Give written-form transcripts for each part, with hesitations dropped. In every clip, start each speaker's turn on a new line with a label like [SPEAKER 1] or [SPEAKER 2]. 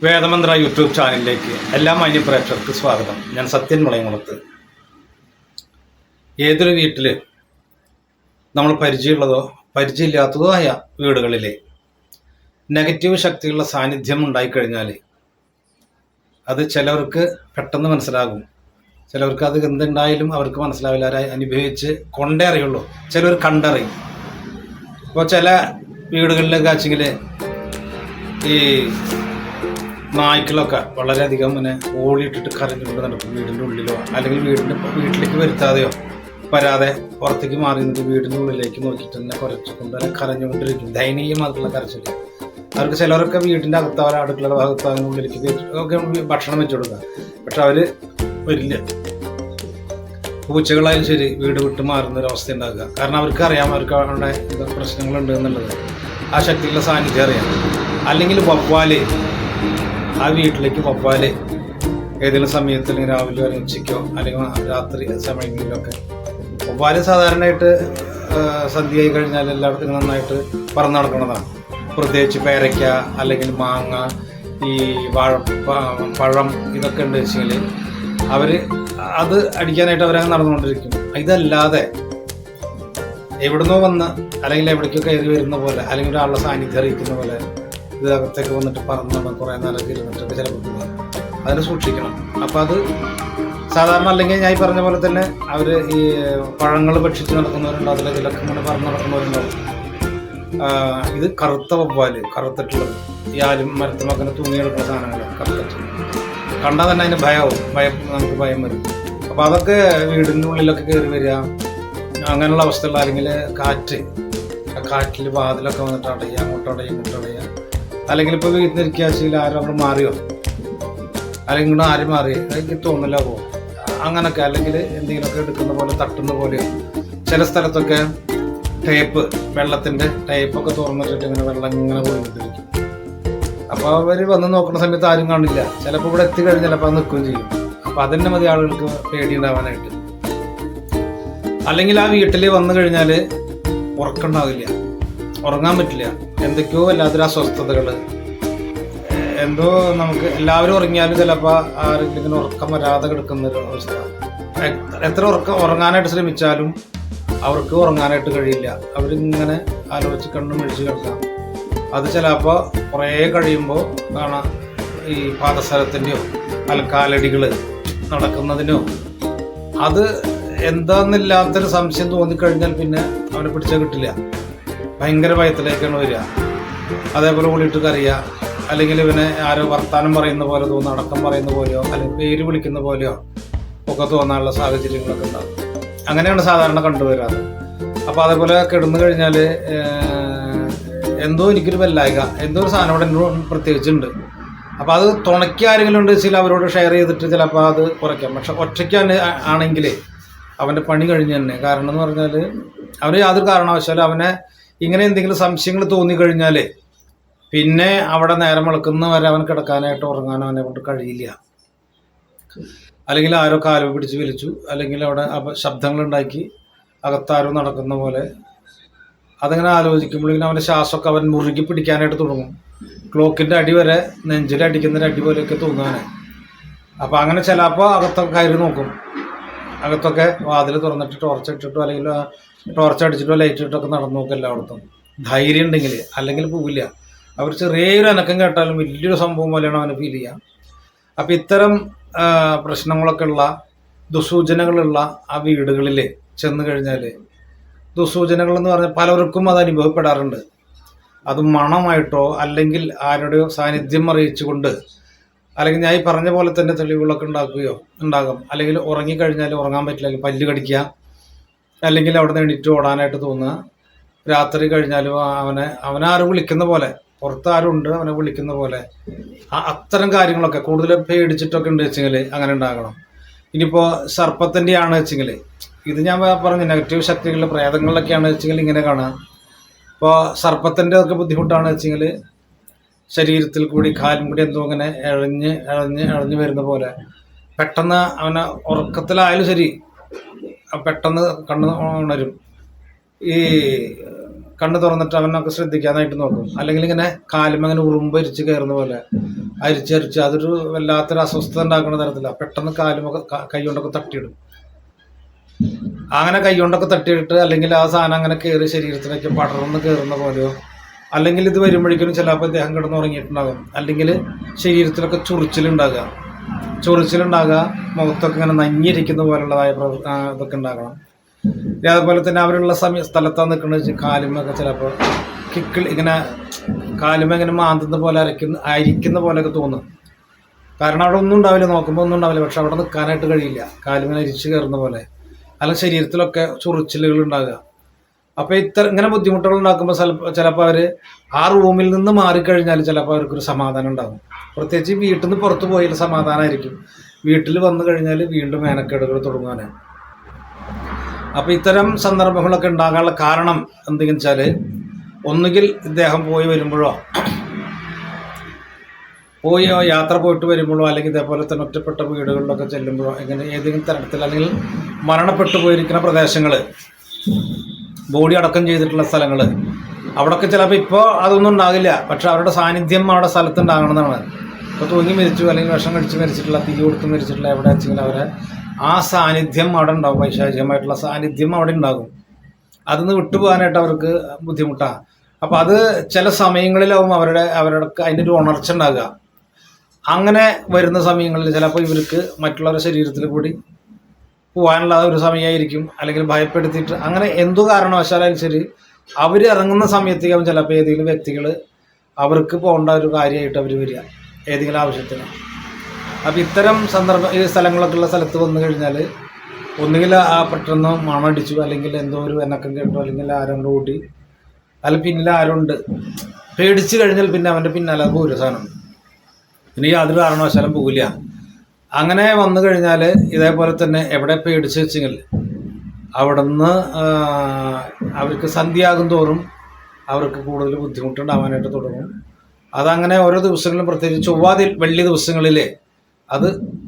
[SPEAKER 1] വേദമന്ത്ര YouTube ചാനലിലേക്ക് എല്ലാ മാന്യപ്രേക്ഷകർക്ക് സ്വാഗതം. ഞാൻ സത്യൻ മുളയംകുളത്ത്. ഏതൊരു വീട്ടിൽ നമ്മൾ പരിചയമുള്ളതോ പരിചയമില്ലാത്തതോ ആയ വീടുകളിലെ നെഗറ്റീവ് ശക്തികളുടെ സാന്നിധ്യം ഉണ്ടായിക്കഴിഞ്ഞാൽ അത് ചിലവർക്ക് പെട്ടെന്ന് മനസ്സിലാകും, ചിലവർക്ക് അത് എന്തുണ്ടായാലും അവർക്ക് മനസ്സിലാവില്ല, അനുഭവിച്ച് കൊണ്ടേ അറിയുള്ളൂ, ചിലവർ കണ്ടറിയും. ഇപ്പോൾ ചില വീടുകളിലൊക്കെ വെച്ചെങ്കിൽ ഈ നായ്ക്കളൊക്കെ വളരെയധികം ഇങ്ങനെ ഓടിയിട്ടിട്ട് കരഞ്ഞുകൊണ്ട് നടക്കും വീടിൻ്റെ ഉള്ളിലോ, അല്ലെങ്കിൽ വീട്ടിലേക്ക് വരുത്താതെയോ വരാതെ പുറത്തേക്ക് മാറി നിന്നിട്ട് വീടിൻ്റെ ഉള്ളിലേക്ക് നോക്കിയിട്ട് തന്നെ കുറച്ചുകൊണ്ട് തന്നെ കരഞ്ഞുകൊണ്ടിരിക്കും. ദയനീയമായിട്ടുള്ള കരച്ചിൽ. അവർക്ക് ചിലവരൊക്കെ വീടിൻ്റെ അകത്താവോ അടുക്കളയുടെ ഭാഗത്തോ അങ്ങനെ ഉള്ളിലേക്ക് ഒക്കെ ഭക്ഷണം വെച്ചു കൊടുക്കുക. പക്ഷെ അവർ വരില്ല. പൂച്ചകളായാലും ശരി വീട് വിട്ട് മാറുന്നൊരവസ്ഥ ഉണ്ടാക്കുക. കാരണം അവർക്ക് അറിയാം അവർക്ക് അവിടെ പ്രശ്നങ്ങളുണ്ട് എന്നുള്ളത്, ആ ശക്തിയുള്ള സാന്നിധ്യം അറിയാം. അല്ലെങ്കിൽ വവ്വാല്, ആ വീട്ടിലേക്ക് വവ്വാല് ഏതെങ്കിലും സമയത്ത് അല്ലെങ്കിൽ രാവിലെ അല്ലെങ്കിൽ ഉച്ചയ്ക്കോ അല്ലെങ്കിൽ രാത്രി സമയങ്ങളിലൊക്കെ വവ്വാല് സാധാരണയായിട്ട് സന്ധ്യയായി കഴിഞ്ഞാൽ എല്ലായിടത്തും നന്നായിട്ട് പറന്ന് നടക്കുന്നതാണ്. പ്രത്യേകിച്ച് പേരയ്ക്ക അല്ലെങ്കിൽ മാങ്ങ, ഈ പഴം ഇതൊക്കെ ഉണ്ട് വെച്ചെങ്കിൽ അവർ അത് അടിക്കാനായിട്ട് അവരങ്ങ് നടന്നുകൊണ്ടിരിക്കും. ഇതല്ലാതെ എവിടുന്നോ വന്ന് അല്ലെങ്കിൽ എവിടേക്കോ കയറി വരുന്ന പോലെ അല്ലെങ്കിൽ ഒരാളുടെ സാന്നിധ്യം അറിയിക്കുന്ന പോലെ ഇതിനകത്തേക്ക് വന്നിട്ട് പറന്ന് കുറേ നേരം ഇരുന്നിട്ടൊക്കെ ചിലപ്പോൾ അതിന് സൂക്ഷിക്കണം. അപ്പം അത് സാധാരണ അല്ലെങ്കിൽ ഞാൻ ഈ പറഞ്ഞ പോലെ തന്നെ അവർ ഈ പഴങ്ങൾ ഭക്ഷിച്ച് നടക്കുന്നവരുണ്ടോ, അതിൽ ഇതിലൊക്കെ ഇങ്ങനെ പറന്ന് നടക്കുന്നവരുണ്ടാവും. ഇത് കറുത്ത വവ്വാല്, കറുത്തിട്ടുള്ളത് ഈ ആലും മരത്തുമൊക്കെ തൂങ്ങിയെടുക്കുന്ന സാധനങ്ങൾ കറുത്തിട്ട് കണ്ടാൽ തന്നെ അതിന് നമുക്ക് ഭയം വരും. അപ്പോൾ അതൊക്കെ വീടിൻ്റെ ഉള്ളിലൊക്കെ കയറി വരിക, അങ്ങനെയുള്ള അവസ്ഥകൾ. അല്ലെങ്കിൽ കാറ്റിൽ വാതിലൊക്കെ വന്നിട്ട് അടയുക, അങ്ങോട്ടടയുക ഇങ്ങോട്ടടയുക. അല്ലെങ്കിൽ ഇപ്പോൾ വീട്ടിലിരിക്കുക വെച്ചാൽ ആരും അവിടെ മാറിയോ, അല്ലെങ്കിൽ ഇങ്ങോട്ട് ആരും മാറി എനിക്ക് തോന്നില്ല പോകും അങ്ങനൊക്കെ. അല്ലെങ്കിൽ എന്തെങ്കിലുമൊക്കെ എടുക്കുന്ന പോലെ തട്ടുന്ന പോലെയോ. ചില സ്ഥലത്തൊക്കെ വെള്ളത്തിൻ്റെ ടേപ്പൊക്കെ തുറന്നിട്ടിട്ട് ഇങ്ങനെ വെള്ളം ഇങ്ങനെ പോയിട്ടിരിക്കും. അപ്പോൾ അവർ വന്ന് നോക്കുന്ന സമയത്ത് ആരും കാണില്ല. ചിലപ്പോൾ ഇവിടെ എത്തിക്കഴിഞ്ഞാൽ ചിലപ്പോൾ അത് നിൽക്കുകയും ചെയ്യും. അപ്പോൾ അതന്നെ മതി ആളുകൾക്ക് പേടിയുണ്ടാവാനായിട്ട്. അല്ലെങ്കിൽ ആ വീട്ടിൽ വന്നു കഴിഞ്ഞാൽ ഉറക്കമുണ്ടാവില്ല, ഉറങ്ങാൻ പറ്റില്ല. എന്തൊക്കെയോ വല്ലാത്തൊരു അസ്വസ്ഥതകൾ, എന്തോ നമുക്ക് എല്ലാവരും ഉറങ്ങിയാലും ചിലപ്പോൾ ആരെങ്കിലും ഉറക്കം വരാതെ കിടക്കുന്നൊരു അവസ്ഥ. എത്ര ഉറങ്ങാനായിട്ട് ശ്രമിച്ചാലും അവർക്ക് ഉറങ്ങാനായിട്ട് കഴിയില്ല. അവരിങ്ങനെ ആലോചിച്ച് കണ്ണും മേടിച്ച് കിടക്കാം. അത് ചിലപ്പോൾ കുറേ കഴിയുമ്പോൾ കാണാം ഈ പാദസരത്തിൻ്റെയോ കാലടികൾ നടക്കുന്നതിനോ അത് എന്താന്നില്ലാത്തൊരു സംശയം തോന്നിക്കഴിഞ്ഞാൽ പിന്നെ അവനെ പിടിച്ചാൽ കിട്ടില്ല. ഭയങ്കര ഭയത്തിലേക്കാണ് വരിക. അതേപോലെ ഓടിയിട്ട് കരയുക, അല്ലെങ്കിൽ ഇവനെ ആരോ വർത്താനം പറയുന്ന പോലെ തോന്നുക, അടക്കം പറയുന്ന പോലെയോ അല്ലെങ്കിൽ പേര് വിളിക്കുന്ന പോലെയോ ഒക്കെ തോന്നാനുള്ള സാഹചര്യങ്ങളൊക്കെ ഉണ്ടാകും. അങ്ങനെയാണ് സാധാരണ കണ്ടുവരാറ്. അപ്പോൾ അതേപോലെ കിടന്നു കഴിഞ്ഞാൽ എന്തോ എനിക്കൊരു വല്ലായിക, എന്തോ ഒരു സാധനം ഇവിടെ എന്നോട് പ്രത്യേകിച്ചുണ്ട്. അപ്പോൾ അത് തുണയ്ക്ക് ആരെങ്കിലും ഉണ്ട് വെച്ചാൽ അവരോട് ഷെയർ ചെയ്തിട്ട് ചിലപ്പോൾ അത് കുറയ്ക്കാം. പക്ഷെ ഒറ്റയ്ക്ക് ആണെങ്കിൽ അവൻ്റെ പണി കഴിഞ്ഞ് തന്നെ. കാരണം എന്ന് പറഞ്ഞാൽ അവന് യാതൊരു കാരണവശാലും അവനെ ഇങ്ങനെ എന്തെങ്കിലും സംശയങ്ങൾ തോന്നിക്കഴിഞ്ഞാൽ പിന്നെ അവിടെ നേരം വെളുക്കുന്നവരെ അവൻ കിടക്കാനായിട്ട് ഉറങ്ങാനോ അവനെ കൊണ്ട് കഴിയില്ല. അല്ലെങ്കിൽ ആരോ കാലോ പിടിച്ച് വലിച്ചു, അല്ലെങ്കിൽ അവിടെ ശബ്ദങ്ങളുണ്ടാക്കി അകത്താരോ നടക്കുന്ന പോലെ അതങ്ങനെ ആലോചിക്കുമ്പോഴേക്കും അവൻ്റെ ശ്വാസമൊക്കെ അവൻ മുറുകി പിടിക്കാനായിട്ട് തുടങ്ങും. ക്ലോക്കിൻ്റെ അടി വരെ നെഞ്ചിലടിക്കുന്നൊരു അടി പോലെയൊക്കെ തോന്നാനാണ്. അപ്പോൾ അങ്ങനെ ചിലപ്പോൾ അകത്തൊക്കെ കയറി നോക്കും. അകത്തൊക്കെ വാതിൽ തുറന്നിട്ട് ടോർച്ച് ഇട്ടിട്ടോ അല്ലെങ്കിൽ ടോർച്ച് അടിച്ചിട്ടോ ലൈറ്റ് ഇട്ടൊക്കെ നടന്നു നോക്കും എല്ലായിടത്തും. ധൈര്യം ഉണ്ടെങ്കിൽ, അല്ലെങ്കിൽ പോവില്ല. അവർ ചെറിയൊരു അനക്കം കേട്ടാലും വലിയൊരു സംഭവം പോലെയാണ് അവന് ഫീൽ ചെയ്യുക. അപ്പം ഇത്തരം പ്രശ്നങ്ങളൊക്കെ ഉള്ള ദുസൂചനകളുള്ള ആ വീടുകളിൽ ചെന്ന് കഴിഞ്ഞാൽ, ദുസൂചനകൾ എന്ന് പറഞ്ഞാൽ പലർക്കും അത് അനുഭവപ്പെടാറുണ്ട്. അത് മണമായിട്ടോ അല്ലെങ്കിൽ ആരുടെയോ സാന്നിധ്യം അറിയിച്ചുകൊണ്ട്, അല്ലെങ്കിൽ ഞാൻ ഈ പറഞ്ഞ പോലെ തന്നെ തെളിവുകളൊക്കെ ഉണ്ടാകും. അല്ലെങ്കിൽ ഉറങ്ങിക്കഴിഞ്ഞാൽ ഉറങ്ങാൻ പറ്റില്ല, അല്ലെങ്കിൽ പല്ല് കടിക്കുക, അല്ലെങ്കിൽ അവിടെ നിന്ന് എണീറ്റ് ഓടാനായിട്ട് തോന്നുക. രാത്രി കഴിഞ്ഞാലും അവനാരും വിളിക്കുന്ന പോലെ, പുറത്താരും ഉണ്ട് അവനെ വിളിക്കുന്ന പോലെ, അത്തരം കാര്യങ്ങളൊക്കെ കൂടുതൽ പേടിച്ചിട്ടൊക്കെ ഉണ്ട് വെച്ചെങ്കിൽ അങ്ങനെ ഉണ്ടാകണം. ഇനിയിപ്പോൾ സർപ്പത്തിൻ്റെ ആണ് വെച്ചെങ്കിൽ, ഇത് ഞാൻ പറഞ്ഞു നെഗറ്റീവ് ശക്തികളുടെ പ്രേതങ്ങളിലൊക്കെയാണ് വെച്ചെങ്കിൽ ഇങ്ങനെ കാണാം. ഇപ്പോൾ സർപ്പത്തിൻ്റെ ഒക്കെ ബുദ്ധിമുട്ടാണ് വെച്ചെങ്കിൽ ശരീരത്തിൽ കൂടി കാലും കൂടി എന്തോ ഇങ്ങനെ ഇഴഞ്ഞ് വരുന്ന പോലെ, പെട്ടെന്ന് അവനെ ഉറക്കത്തിലായാലും ശരി പെട്ടെന്ന് കണ്ണ് ഉണരും. ഈ കണ്ണ് തുറന്നിട്ട് അവനൊക്കെ ശ്രദ്ധിക്കാനായിട്ട് നോക്കും. അല്ലെങ്കിൽ ഇങ്ങനെ കാലും അങ്ങനെ ഉറുമ്പരിച്ച് കയറുന്ന പോലെ അരിച്ചരിച്ച് അതൊരു വല്ലാത്തൊരു അസ്വസ്ഥത ഉണ്ടാക്കുന്ന തരത്തിലാണ്. പെട്ടെന്ന് കാലുമൊക്കെ കൈ കൊണ്ടൊക്കെ തട്ടിയിടും. അങ്ങനെ കൈ കൊണ്ടൊക്കെ തട്ടിയിട്ട് അല്ലെങ്കിൽ ആ സാധനം അങ്ങനെ കയറി ശരീരത്തിലേക്ക് പടർന്ന് കയറുന്ന പോലെയോ, അല്ലെങ്കിൽ ഇത് വരുമ്പോഴേക്കും ചിലപ്പോൾ ദേഹം കിടന്ന് ഉറങ്ങിയിട്ടുണ്ടാകും, അല്ലെങ്കിൽ ശരീരത്തിലൊക്കെ ചൊറിച്ചിലുണ്ടാകുക, മുഖത്തൊക്കെ ഇങ്ങനെ നഞ്ഞിരിക്കുന്ന പോലുള്ളതായ ഇതൊക്കെ ഉണ്ടാകണം. അതുപോലെ തന്നെ അവരുള്ള സ്ഥലത്താണ് നിൽക്കുന്നത് കാലുമൊക്കെ ചിലപ്പോൾ ഇങ്ങനെ കാലുമ ഇങ്ങനെ മാന്തുന്ന പോലെ അരിക്കുന്ന പോലെയൊക്കെ തോന്നും. കാരണം അവിടെ ഒന്നും ഉണ്ടാവില്ല, നോക്കുമ്പോൾ ഒന്നും ഉണ്ടാവില്ല, പക്ഷെ അവിടെ നിൽക്കാനായിട്ട് കഴിയില്ല, കാലുമേനെ അരിച്ച് കയറുന്ന പോലെ, അല്ലെങ്കിൽ ശരീരത്തിലൊക്കെ ചൊറിച്ചിലുകൾ ഉണ്ടാകുക. അപ്പോൾ ഇങ്ങനെ ബുദ്ധിമുട്ടുകൾ ഉണ്ടാക്കുമ്പോൾ ചിലപ്പോൾ അവർ ആ റൂമിൽ നിന്ന് മാറിക്കഴിഞ്ഞാൽ ചിലപ്പോൾ അവർക്കൊരു സമാധാനം ഉണ്ടാകും. പ്രത്യേകിച്ച് വീട്ടിൽ നിന്ന് പുറത്ത് പോയാൽ സമാധാനമായിരിക്കും, വീട്ടിൽ വന്നു കഴിഞ്ഞാൽ വീണ്ടും മേനക്കേടുകൾ തുടങ്ങാനാണ്. അപ്പോൾ ഇത്തരം സന്ദർഭങ്ങളൊക്കെ ഉണ്ടാകാനുള്ള കാരണം എന്തെങ്കിലും വെച്ചാൽ, ഒന്നുകിൽ ഇദ്ദേഹം പോയി വരുമ്പോഴോ യാത്ര പോയിട്ട് വരുമ്പോഴോ, അല്ലെങ്കിൽ ഇതേപോലെ തന്നെ ഒറ്റപ്പെട്ട വീടുകളിലൊക്കെ ചെല്ലുമ്പോഴോ, ഇങ്ങനെ ഏതെങ്കിലും തരത്തിൽ, അല്ലെങ്കിൽ മരണപ്പെട്ടു പോയിരിക്കുന്ന പ്രദേശങ്ങൾ, ബോഡി അടക്കം ചെയ്തിട്ടുള്ള സ്ഥലങ്ങൾ, അവിടെയൊക്കെ ചിലപ്പോൾ ഇപ്പോൾ അതൊന്നും ഉണ്ടാകില്ല, പക്ഷെ അവരുടെ സാന്നിധ്യം അവിടെ സ്ഥലത്തുണ്ടാകണമെന്നാണ്. ഇപ്പോൾ തൂങ്ങി മരിച്ചു അല്ലെങ്കിൽ വിഷം കഴിച്ച് മരിച്ചിട്ടുള്ള, തീ കൊടുത്ത് മരിച്ചിട്ടുള്ള എവിടെ വെച്ചെങ്കിൽ അവരെ ആ സാന്നിധ്യം അവിടെ ഉണ്ടാകും, വൈശാചികമായിട്ടുള്ള സാന്നിധ്യം അവിടെ ഉണ്ടാകും. അതിന്ന് വിട്ടുപോകാനായിട്ട് അവർക്ക് ബുദ്ധിമുട്ടാണ്. അപ്പോൾ അത് ചില സമയങ്ങളിലാവും അവരുടെ അതിൻ്റെ ഒരു ഉണർച്ച ഉണ്ടാകുക. അങ്ങനെ വരുന്ന സമയങ്ങളിൽ ചിലപ്പോൾ ഇവർക്ക് മറ്റുള്ളവരുടെ ശരീരത്തിൽ കൂടി പോകാനുള്ള ഒരു സമയമായിരിക്കും, അല്ലെങ്കിൽ ഭയപ്പെടുത്തിയിട്ട് അങ്ങനെ എന്തു കാരണവശാലും ശരി അവർ ഇറങ്ങുന്ന സമയത്തേക്കാവും ചിലപ്പോൾ ഏതെങ്കിലും വ്യക്തികൾ അവർക്ക് പോകേണ്ട ഒരു കാര്യമായിട്ട് അവർ വരിക ഏതെങ്കിലും ആവശ്യത്തിന്. അപ്പോൾ ഇത്തരം ഈ സ്ഥലങ്ങളൊക്കെ ഉള്ള സ്ഥലത്ത് വന്നു കഴിഞ്ഞാൽ ഒന്നുകിൽ ആ പെട്ടെന്ന് മണടിച്ചു, അല്ലെങ്കിൽ എന്തോ ഒരു എനക്കം കേട്ടു, അല്ലെങ്കിൽ ആരും കൂട്ടി, അല്ലെങ്കിൽ പിന്നിൽ ആരുണ്ട്, പേടിച്ച് കഴിഞ്ഞാൽ പിന്നെ അവൻ്റെ പിന്നാലെ പോരും സാധനം, പിന്നെ യാതൊരു കാരണവശാലും പോകില്ല. അങ്ങനെ വന്നു കഴിഞ്ഞാൽ ഇതേപോലെ തന്നെ എവിടെ പേടിച്ച് വെച്ചെങ്കിൽ അവിടെ നിന്ന് അവർക്ക് സന്ധ്യയാകും തോറും അവർക്ക് കൂടുതൽ ബുദ്ധിമുട്ടുണ്ടാവാനായിട്ട് തുടങ്ങും. അതങ്ങനെ ഓരോ ദിവസങ്ങളിലും, പ്രത്യേകിച്ച് ചൊവ്വാതി വെള്ളി ദിവസങ്ങളിൽ,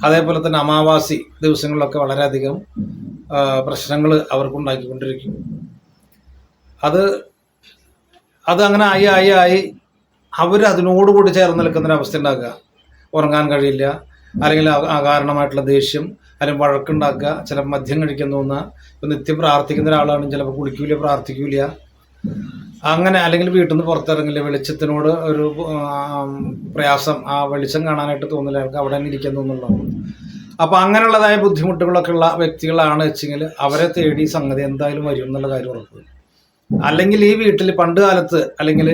[SPEAKER 1] അതേപോലെ തന്നെ അമാവാസി ദിവസങ്ങളിലൊക്കെ വളരെയധികം പ്രശ്നങ്ങൾ അവർക്കുണ്ടാക്കിക്കൊണ്ടിരിക്കും. അതങ്ങനെ ആയി അവർ അതിനോടുകൂടി ചേർന്ന് നിൽക്കുന്നൊരവസ്ഥ ഉണ്ടാക്കുക. ഉറങ്ങാൻ കഴിയില്ല, അല്ലെങ്കിൽ അകാരണമായിട്ടുള്ള ദേഷ്യം, അല്ലെങ്കിൽ വഴക്കുണ്ടാക്കുക, ചിലപ്പോൾ മദ്യം കഴിക്കാൻ തോന്നുക. ഇപ്പം നിത്യം പ്രാർത്ഥിക്കുന്ന ഒരാളാണ്, ചിലപ്പോൾ കുളിക്കൂല, പ്രാർത്ഥിക്കൂല, അങ്ങനെ, അല്ലെങ്കിൽ വീട്ടിൽ നിന്ന് പുറത്തിറങ്ങില്ല, വെളിച്ചത്തിനോട് ഒരു പ്രയാസം, ആ വെളിച്ചം കാണാനായിട്ട് തോന്നില്ല, അവർക്ക് അവിടെ തന്നെ ഇരിക്കാൻ തോന്നുന്നുള്ളൂ. അപ്പോൾ അങ്ങനെയുള്ളതായ ബുദ്ധിമുട്ടുകളൊക്കെ ഉള്ള വ്യക്തികളാണ് വെച്ചെങ്കിൽ അവരെ തേടി സംഗതി എന്തായാലും വരും എന്നുള്ള കാര്യം ഉറപ്പ്. അല്ലെങ്കിൽ ഈ വീട്ടിൽ പണ്ട് കാലത്ത്, അല്ലെങ്കിൽ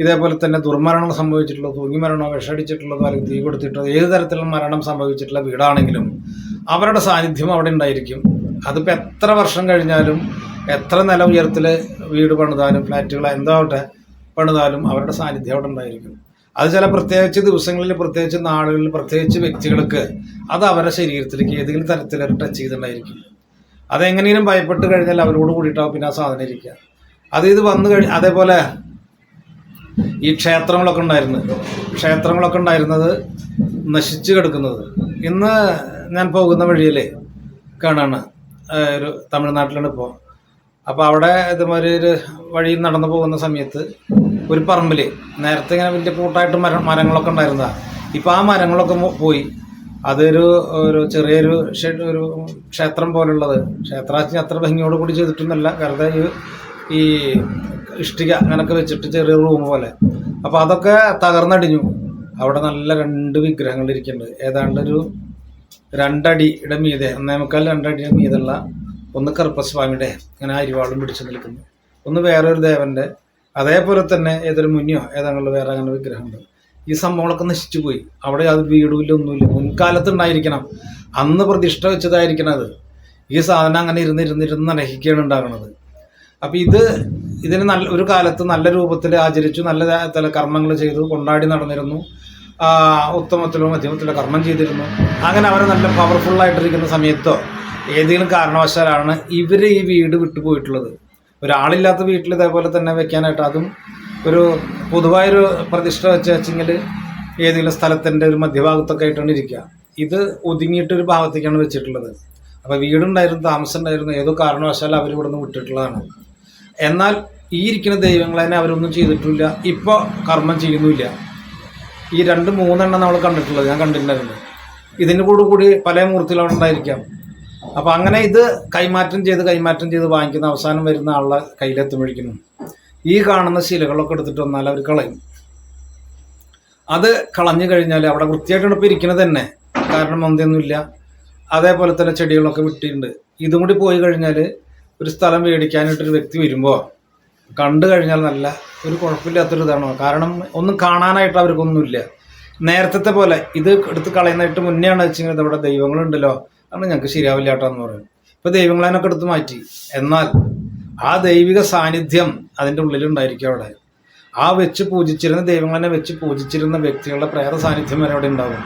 [SPEAKER 1] ഇതേപോലെ തന്നെ ദുർമരണം സംഭവിച്ചിട്ടുള്ളതോ, തൂങ്ങി മരണമോ, വിഷടിച്ചിട്ടുള്ളതോ, അല്ലെങ്കിൽ തീ കൊടുത്തിട്ടോ, ഏത് തരത്തിലുള്ള മരണം സംഭവിച്ചിട്ടുള്ള വീടാണെങ്കിലും അവരുടെ സാന്നിധ്യം അവിടെ ഉണ്ടായിരിക്കും. അതിപ്പോൾ എത്ര വർഷം കഴിഞ്ഞാലും, എത്ര നില ഉയരത്തിൽ വീട് പണിതാലും, ഫ്ലാറ്റുകൾ എന്താവട്ടെ പണിതാലും അവരുടെ സാന്നിധ്യം അവിടെ ഉണ്ടായിരിക്കും. അത് ചില പ്രത്യേകിച്ച് ദിവസങ്ങളിൽ, പ്രത്യേകിച്ച് നാളുകളിൽ, പ്രത്യേകിച്ച് വ്യക്തികൾക്ക് അത് അവരുടെ ശരീരത്തിലേക്ക് ഏതെങ്കിലും തരത്തിൽ ടച്ച് ചെയ്തിട്ടുണ്ടായിരിക്കും. അതെങ്ങനെയും ഭയപ്പെട്ട് കഴിഞ്ഞാൽ അവരോട് കൂടിയിട്ടാവും പിന്നെ ആ സാധനം ഇരിക്കുക. ഇത് വന്നു അതേപോലെ ഈ ക്ഷേത്രങ്ങളൊക്കെ ഉണ്ടായിരുന്നത് നശിച്ചു കിടക്കുന്നത്. ഇന്ന് ഞാൻ പോകുന്ന വഴിയിലേ കാണാണ്, ഒരു തമിഴ്നാട്ടിലാണ് ഇപ്പോൾ. അപ്പോൾ അവിടെ ഇതുമാതിരി ഒരു വഴിയിൽ നടന്നു പോകുന്ന സമയത്ത് ഒരു പറമ്പിൽ നേരത്തെ ഇങ്ങനെ വലിയ കൂട്ടായിട്ട് മരങ്ങളൊക്കെ ഉണ്ടായിരുന്നതാണ്. ഇപ്പോൾ ആ മരങ്ങളൊക്കെ പോയി. അതൊരു ചെറിയൊരു ഒരു ക്ഷേത്രം പോലുള്ളത്, ക്ഷേത്രാച്ചി അത്ര ഭംഗിയോട് കൂടി ചെയ്തിട്ടൊന്നുമല്ല, വെറുതെ ഈ ഇഷ്ടിക അങ്ങനെയൊക്കെ വെച്ചിട്ട് ചെറിയ റൂം പോലെ. അപ്പോൾ അതൊക്കെ തകർന്നടിഞ്ഞു. അവിടെ നല്ല 2 വിഗ്രഹങ്ങൾ ഇരിക്കുന്നുണ്ട്. ഏതാണ്ട് ഒരു 2 അടിയുടെ മീതെ, 1.25-2 അടിയുടെ മീതുള്ള, ഒന്ന് കറുപ്പസ്വാമിയുടെ ഇങ്ങനെ അരിവാളും പിടിച്ചു നിൽക്കുന്നു, ഒന്ന് വേറൊരു ദേവൻ്റെ, അതേപോലെ തന്നെ ഏതൊരു മുനിയോ ഏതാണ്ടുള്ള വേറെ അങ്ങനെ വിഗ്രഹമുണ്ട്. ഈ സംഭവങ്ങളൊക്കെ നശിച്ചു പോയി. അവിടെ അത് വീടുമില്ല, ഒന്നുമില്ല. മുൻകാലത്ത് ഉണ്ടായിരിക്കണം, അന്ന് പ്രതിഷ്ഠ വെച്ചതായിരിക്കണം അത്. ഈ സാധനം അങ്ങനെ ഇരുന്നിരുന്ന് നനഹിക്കുകയാണ് ഉണ്ടാകുന്നത്. അപ്പം ഇതിന് ഒരു കാലത്ത് നല്ല രൂപത്തിൽ ആചരിച്ചു, നല്ല കർമ്മങ്ങൾ ചെയ്തു, കൊണ്ടാടി നടന്നിരുന്നു, ഉത്തമത്തിലോ മധ്യമത്തിലോ കർമ്മം ചെയ്തിരുന്നു. അങ്ങനെ അവർ നല്ല പവർഫുള്ളായിട്ടിരിക്കുന്ന സമയത്തോ ഏതെങ്കിലും കാരണവശാലാണ് ഇവർ ഈ വീട് വിട്ടുപോയിട്ടുള്ളത്. ഒരാളില്ലാത്ത വീട്ടിൽ ഇതേപോലെ തന്നെ വെക്കാനായിട്ട്, അതും ഒരു പൊതുവായൊരു പ്രതിഷ്ഠ വെച്ചെങ്കിൽ ഏതെങ്കിലും സ്ഥലത്തിൻ്റെ ഒരു മധ്യഭാഗത്തൊക്കെ ആയിട്ടാണ് ഇരിക്കുക. ഇത് ഒതുങ്ങിയിട്ടൊരു ഭാഗത്തേക്കാണ് വെച്ചിട്ടുള്ളത്. അപ്പോൾ വീടുണ്ടായിരുന്നു, താമസം ഉണ്ടായിരുന്നു, ഏതോ കാരണവശാലും അവർ ഇവിടെ നിന്ന് വിട്ടിട്ടുള്ളതാണ്. എന്നാൽ ഈ ഇരിക്കുന്ന ദൈവങ്ങൾ തന്നെ അവരൊന്നും ചെയ്തിട്ടില്ല, ഇപ്പോൾ കർമ്മം ചെയ്യുന്നുമില്ല. ഈ 2-3 നമ്മൾ കണ്ടിട്ടുള്ളത്, ഞാൻ കണ്ടിട്ടുണ്ടായിരുന്നു. ഇതിൻ്റെ കൂടി പല മൂർത്തികളവിടെ ഉണ്ടായിരിക്കാം. അപ്പം അങ്ങനെ ഇത് കൈമാറ്റം ചെയ്ത് വാങ്ങിക്കുന്ന അവസാനം വരുന്ന ആളുടെ കയ്യിലെത്തുമ്പോഴേക്കും ഈ കാണുന്ന ശിലകളൊക്കെ എടുത്തിട്ട് വന്നാൽ അവർ കളയും. അത് കളഞ്ഞു കഴിഞ്ഞാൽ അവിടെ വൃത്തിയായിട്ടാണ് ഇപ്പോൾ ഇരിക്കുന്നത് തന്നെ, കാരണം ഒന്നൊന്നുമില്ല. അതേപോലെ തന്നെ ചെടികളൊക്കെ വിട്ടിട്ടുണ്ട്. ഇതും കൂടി പോയി കഴിഞ്ഞാൽ ഒരു സ്ഥലം മേടിക്കാനായിട്ടൊരു വ്യക്തി വരുമ്പോൾ കണ്ടു കഴിഞ്ഞാൽ നല്ല ഒരു കുഴപ്പമില്ലാത്തൊരു ഇതാണോ, കാരണം ഒന്നും കാണാനായിട്ട് അവർക്കൊന്നുമില്ല. നേരത്തെ പോലെ ഇത് എടുത്ത് കളയുന്നതായിട്ട് മുന്നെയാണ് വെച്ചെങ്കിൽ ഇതവിടെ ദൈവങ്ങളുണ്ടല്ലോ, അതാണ് ഞങ്ങൾക്ക് ശരിയാവില്ല കേട്ടോ എന്ന് പറയും. ഇപ്പോൾ ദൈവങ്ങളതിനൊക്കെ എടുത്ത് മാറ്റി. എന്നാൽ ആ ദൈവിക സാന്നിധ്യം അതിൻ്റെ ഉള്ളിലുണ്ടായിരിക്കും അവിടെ. ആ വെച്ച് പൂജിച്ചിരുന്ന ദൈവങ്ങളെ വെച്ച് പൂജിച്ചിരുന്ന വ്യക്തികളുടെ പ്രേത സാന്നിധ്യം വരെ അവിടെ ഉണ്ടാകും.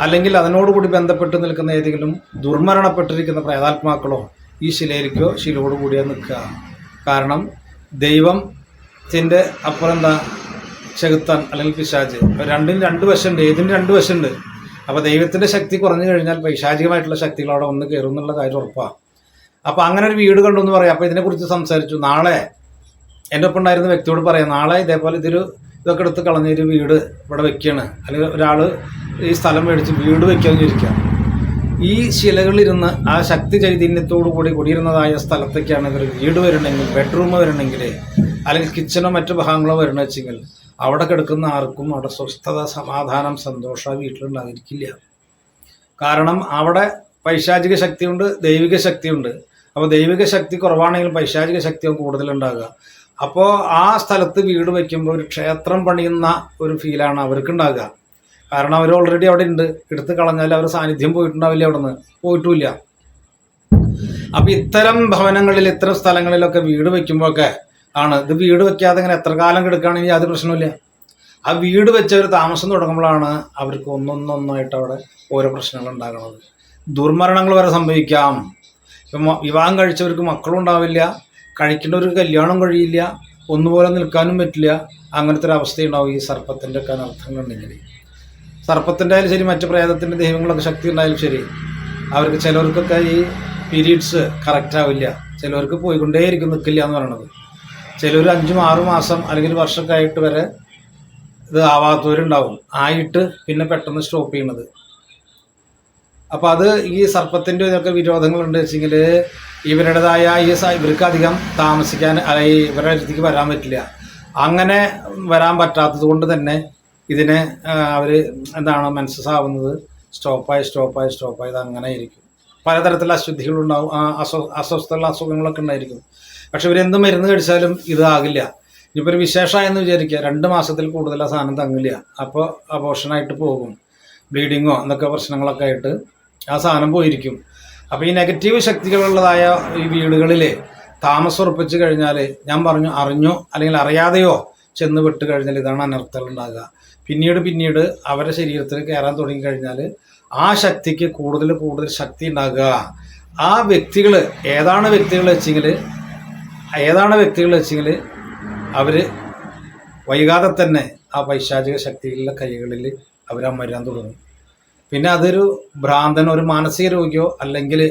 [SPEAKER 1] അല്ലെങ്കിൽ അതിനോടുകൂടി ബന്ധപ്പെട്ട് നിൽക്കുന്ന ഏതെങ്കിലും ദുർമരണപ്പെട്ടിരിക്കുന്ന പ്രേതാത്മാക്കളോ ഈ ശിലയിലേക്കോ ശിലയോട് കൂടിയാ നിൽക്കുക. കാരണം ദൈവത്തിൻ്റെ അപ്പുറം എന്താ ചെകുത്താൻ അല്ലെങ്കിൽ പിശാച്, രണ്ടിനും 2 വശമുണ്ട്, ഏതിന് 2 വശമുണ്ട്. അപ്പോൾ ദൈവത്തിൻ്റെ ശക്തി കുറഞ്ഞു കഴിഞ്ഞാൽ പൈശാചികമായിട്ടുള്ള ശക്തികൾ അവിടെ വന്ന് കയറും എന്നുള്ള കാര്യം ഉറപ്പാണ്. അപ്പോൾ അങ്ങനെ ഒരു വീട് കണ്ടു എന്ന് പറയാം. അപ്പോൾ ഇതിനെക്കുറിച്ച് സംസാരിച്ചു. നാളെ എൻ്റെ ഒപ്പം ഉണ്ടായിരുന്ന വ്യക്തിയോട് പറയാം, നാളെ ഇതേപോലെ ഇതൊക്കെ എടുത്ത് കളഞ്ഞൊരു വീട് ഇവിടെ വെക്കുകയാണ്, അല്ലെങ്കിൽ ഒരാൾ ഈ സ്ഥലം മേടിച്ച് വീട് വെക്കുകയെന്ന് ചോദിക്കാം. ഈ ശിലകളിരുന്ന് ആ ശക്തി ചൈതന്യത്തോടു കൂടി കുടിയിരുന്നതായ സ്ഥലത്തേക്കാണ് ഇവർ വീട് വരണമെങ്കിൽ, ബെഡ്റൂം വരണമെങ്കിൽ, അല്ലെങ്കിൽ കിച്ചണോ മറ്റു ഭാഗങ്ങളോ വരണമെന്ന് വെച്ചെങ്കിൽ അവിടെ കിടക്കുന്ന ആർക്കും അവിടെ സ്വസ്ഥത, സമാധാനം, സന്തോഷം വീട്ടിലുണ്ടായിരിക്കില്ല. കാരണം അവിടെ പൈശാചിക ശക്തിയുണ്ട്, ദൈവിക ശക്തിയുണ്ട്. അപ്പോൾ ദൈവിക ശക്തി കുറവാണെങ്കിലും പൈശാചിക ശക്തിയും കൂടുതലുണ്ടാകുക. അപ്പോൾ ആ സ്ഥലത്ത് വീട് വയ്ക്കുമ്പോൾ ഒരു ക്ഷേത്രം പണിയുന്ന ഒരു ഫീലാണ് അവർക്ക് ഉണ്ടാകുക. കാരണം അവർ ഓൾറെഡി അവിടെ ഉണ്ട്. എടുത്ത് കളഞ്ഞാൽ അവർ സാന്നിധ്യം പോയിട്ടുണ്ടാവില്ല, അവിടെ നിന്ന് പോയിട്ടുമില്ല. അപ്പം ഇത്തരം ഭവനങ്ങളിൽ, ഇത്തരം സ്ഥലങ്ങളിലൊക്കെ വീട് വയ്ക്കുമ്പോഴൊക്കെ ആണ് ഇത്. വീട് വെക്കാതെ ഇങ്ങനെ എത്ര കാലം കിടക്കുകയാണെങ്കിൽ യാതൊരു പ്രശ്നമില്ല. ആ വീട് വെച്ചവർ താമസം തുടങ്ങുമ്പോഴാണ് അവർക്ക് ഒന്നൊന്നായിട്ട് അവിടെ ഓരോ പ്രശ്നങ്ങൾ ഉണ്ടാകുന്നത്. ദുർമരണങ്ങൾ വരെ സംഭവിക്കാം. ഇപ്പം വിവാഹം കഴിച്ചവർക്ക് മക്കളും ഉണ്ടാവില്ല, കഴിക്കേണ്ടവർക്ക് കല്യാണം കഴിയില്ല, ഒന്നുപോലെ നിൽക്കാനും പറ്റില്ല. അങ്ങനത്തെ ഒരു അവസ്ഥയുണ്ടാവും ഈ സർപ്പത്തിൻ്റെ ഒക്കെ അനർത്ഥങ്ങളുണ്ടെങ്കിൽ. സർപ്പത്തിൻ്റെ ആയാലും ശരി, മറ്റു പ്രേതത്തിൻ്റെ ദൈവങ്ങളൊക്കെ ശക്തി ഉണ്ടായാലും ശരി, അവർക്ക് ചിലവർക്കൊക്കെ ഈ പീരീഡ്സ് കറക്റ്റ് ആവില്ല, ചിലവർക്ക് പോയിക്കൊണ്ടേയിരിക്കും, നിൽക്കില്ല എന്ന് പറയണത്. ചിലർ 5-6 മാസം അല്ലെങ്കിൽ വർഷമൊക്കെ ആയിട്ട് വരെ ഇത് ആവാത്തവരുണ്ടാവും, ആയിട്ട് പിന്നെ പെട്ടെന്ന് സ്റ്റോപ്പ് ചെയ്യണത്. അപ്പോൾ അത് ഈ സർപ്പത്തിൻ്റെ ഇതൊക്കെ വിരോധങ്ങളുണ്ട് വെച്ചെങ്കിൽ ഇവരുടേതായ ഇവർക്ക് അധികം താമസിക്കാൻ, അല്ലെങ്കിൽ ഇവരുടെ അടുത്തേക്ക് വരാൻ പറ്റില്ല. അങ്ങനെ വരാൻ പറ്റാത്തത് കൊണ്ട് തന്നെ ഇതിനെ അവർ എന്താണ് മനസ്സാവുന്നത്, സ്റ്റോപ്പായി ഇത് അങ്ങനെ ആയിരിക്കും. പലതരത്തിലുള്ള അശുദ്ധികളുണ്ടാവും, അസ്വസ്ഥയുള്ള അസുഖങ്ങളൊക്കെ ഉണ്ടായിരിക്കും. പക്ഷെ ഇവരെന്ത് മരുന്ന് കഴിച്ചാലും ഇതാകില്ല. ഇനിയിപ്പോൾ ഒരു വിശേഷമായെന്ന് വിചാരിക്കുക, 2 മാസത്തിൽ കൂടുതൽ ആ സാധനം തങ്ങില്ല. അപ്പോൾ അബോർഷനായിട്ട് പോകും, ബ്ലീഡിങ്ങോ എന്നൊക്കെ പ്രശ്നങ്ങളൊക്കെ ആയിട്ട് ആ സാധനം പോയിരിക്കും. അപ്പോൾ ഈ നെഗറ്റീവ് ശക്തികളുള്ളതായ ഈ വീടുകളിൽ താമസം ഉറപ്പിച്ച് കഴിഞ്ഞാൽ, ഞാൻ പറഞ്ഞു, അറിഞ്ഞോ അല്ലെങ്കിൽ അറിയാതെയോ ചെന്ന് വിട്ട് കഴിഞ്ഞാൽ ഇതാണ് അനർത്ഥങ്ങൾ ഉണ്ടാകുക. പിന്നീട് അവരുടെ ശരീരത്തിൽ കയറാൻ തുടങ്ങിക്കഴിഞ്ഞാൽ ആ ശക്തിക്ക് കൂടുതൽ ശക്തി ഉണ്ടാകുക. ആ വ്യക്തികൾ ഏതാണ് വ്യക്തികൾ വെച്ചെങ്കിൽ അവർ വൈകാതെ തന്നെ ആ പൈശാചിക ശക്തികളുടെ കൈകളിൽ അവരമരാൻ തുടങ്ങും. പിന്നെ അതൊരു ഭ്രാന്തനോ ഒരു മാനസിക രോഗിയോ അല്ലെങ്കിൽ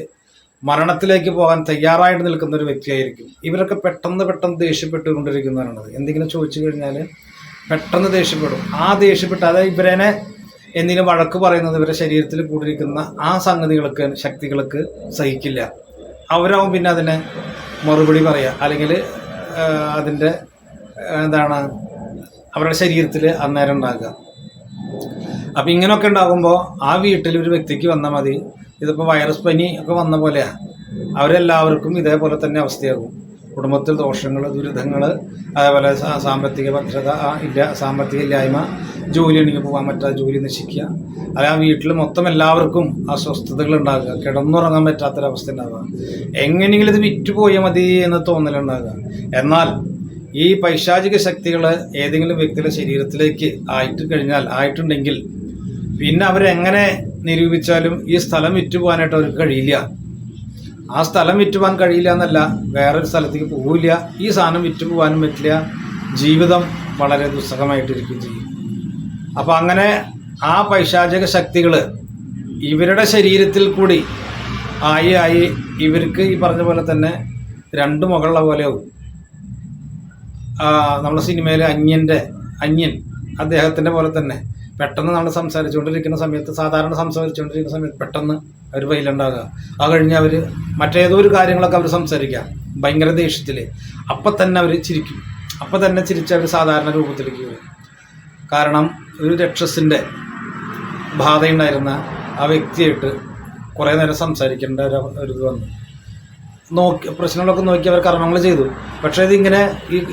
[SPEAKER 1] മരണത്തിലേക്ക് പോകാൻ തയ്യാറായിട്ട് നിൽക്കുന്ന ഒരു വ്യക്തിയായിരിക്കും. ഇവരൊക്കെ പെട്ടെന്ന് ദേഷ്യപ്പെട്ടുകൊണ്ടിരിക്കുന്നതാണ്. എന്തെങ്കിലും ചോദിച്ചു കഴിഞ്ഞാൽ പെട്ടെന്ന് ദേഷ്യപ്പെടും. ആ ദേഷ്യപ്പെട്ട് അതായത് ഇവരനെ എന്തെങ്കിലും വഴക്ക് പറയുന്നത് ഇവരുടെ ശരീരത്തിൽ കൂടിയിരിക്കുന്ന ആ ശക്തികൾക്ക് സഹിക്കില്ല. അവരാവും പിന്നെ അതിനെ മറുപടി പറയുക, അല്ലെങ്കിൽ അതിൻ്റെ എന്താണ് അവരുടെ ശരീരത്തിൽ അന്നേരം ഉണ്ടാകുക. അപ്പം ഇങ്ങനെയൊക്കെ ഉണ്ടാകുമ്പോൾ ആ വീട്ടിൽ ഒരു വ്യക്തിക്ക് വന്നാൽ മതി. ഇതിപ്പോൾ വൈറസ് പനി ഒക്കെ വന്ന പോലെയാണ്, അവരെല്ലാവർക്കും ഇതേപോലെ തന്നെ അവസ്ഥയാകും. കുടുംബത്തിൽ ദോഷങ്ങൾ, ദുരിതങ്ങൾ, അതേപോലെ സാമ്പത്തിക ഭദ്രത സാമ്പത്തിക ഇല്ലായ്മ, ജോലി ഉണ്ടെങ്കിൽ പോകാൻ പറ്റാതെ ജോലി നശിക്കുക, അല്ല ആ വീട്ടിൽ മൊത്തം എല്ലാവർക്കും അസ്വസ്ഥതകൾ ഉണ്ടാകുക, കിടന്നുറങ്ങാൻ പറ്റാത്തൊരവസ്ഥ ഉണ്ടാകുക, എങ്ങനെയെങ്കിലും ഇത് വിറ്റുപോയാൽ മതി എന്ന് തോന്നലുണ്ടാകുക. എന്നാൽ ഈ പൈശാചിക ശക്തികൾ ഏതെങ്കിലും വ്യക്തിയുടെ ശരീരത്തിലേക്ക് ആയിട്ടുണ്ടെങ്കിൽ പിന്നെ അവരെങ്ങനെ നിരൂപിച്ചാലും ഈ സ്ഥലം വിറ്റുപോകാനായിട്ട് അവർക്ക് കഴിയില്ല. ആ സ്ഥലം വിറ്റുപോകാൻ കഴിയില്ല എന്നല്ല, വേറൊരു സ്ഥലത്തേക്ക് പോകില്ല, ഈ സാധനം വിറ്റുപോകാനും പറ്റില്ല, ജീവിതം വളരെ ദുസ്സഹമായിട്ടിരിക്കുകയും ചെയ്യും. അപ്പം അങ്ങനെ ആ പൈശാചിക ശക്തികൾ ഇവരുടെ ശരീരത്തിൽ കൂടി ആയി ഇവർക്ക് ഈ പറഞ്ഞ പോലെ തന്നെ 2 മുകളുള്ള പോലെയാവും. നമ്മുടെ സിനിമയിലെ അന്യൻ അദ്ദേഹത്തിൻ്റെ പോലെ തന്നെ പെട്ടെന്ന് നമ്മൾ സംസാരിച്ചുകൊണ്ടിരിക്കുന്ന സമയത്ത്, സാധാരണ സംസാരിച്ചുകൊണ്ടിരിക്കുന്ന സമയത്ത് പെട്ടെന്ന് അവർ വൈലുണ്ടാകുക. അത് കഴിഞ്ഞ് അവർ മറ്റേതോ ഒരു കാര്യങ്ങളൊക്കെ അവർ സംസാരിക്കുക ഭയങ്കര ദേഷ്യത്തിൽ. അപ്പം തന്നെ അവർ ചിരിക്കും. അപ്പം തന്നെ ചിരിച്ച് അവർ സാധാരണ രൂപത്തിലേക്ക് വരും. കാരണം ഒരു രക്ഷസിൻ്റെ ബാധയുണ്ടായിരുന്ന ആ വ്യക്തിയായിട്ട് കുറേ നേരം സംസാരിക്കേണ്ട ഒരു ഇത് വന്നു. പ്രശ്നങ്ങളൊക്കെ നോക്കി അവർ കർമ്മങ്ങൾ ചെയ്തു. പക്ഷേ ഇതിങ്ങനെ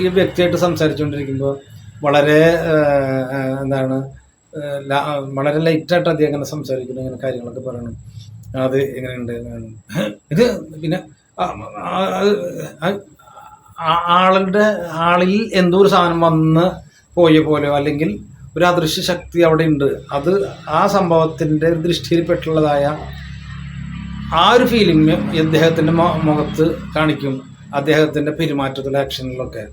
[SPEAKER 1] ഈ വ്യക്തിയായിട്ട് സംസാരിച്ചുകൊണ്ടിരിക്കുമ്പോൾ വളരെ വളരെ ലൈറ്റായിട്ട് അദ്ദേഹം ഇങ്ങനെ സംസാരിക്കുന്നു, ഇങ്ങനെ കാര്യങ്ങളൊക്കെ പറയണം. അത് എങ്ങനെയുണ്ട് ഇത്, പിന്നെ ആളിൽ എന്തോ ഒരു സാധനം വന്ന് പോയ പോലെയോ അല്ലെങ്കിൽ ഒരു അദൃശ്യ ശക്തി അവിടെ ഉണ്ട്. അത് ആ സംഭവത്തിൻ്റെ ദൃഷ്ടിയിൽപ്പെട്ടുള്ളതായ ആ ഒരു ഫീലിംഗ് അദ്ദേഹത്തിൻ്റെ മുഖത്ത് കാണിക്കും, അദ്ദേഹത്തിൻ്റെ പെരുമാറ്റത്തിലെ ആക്ഷനിലൊക്കെ.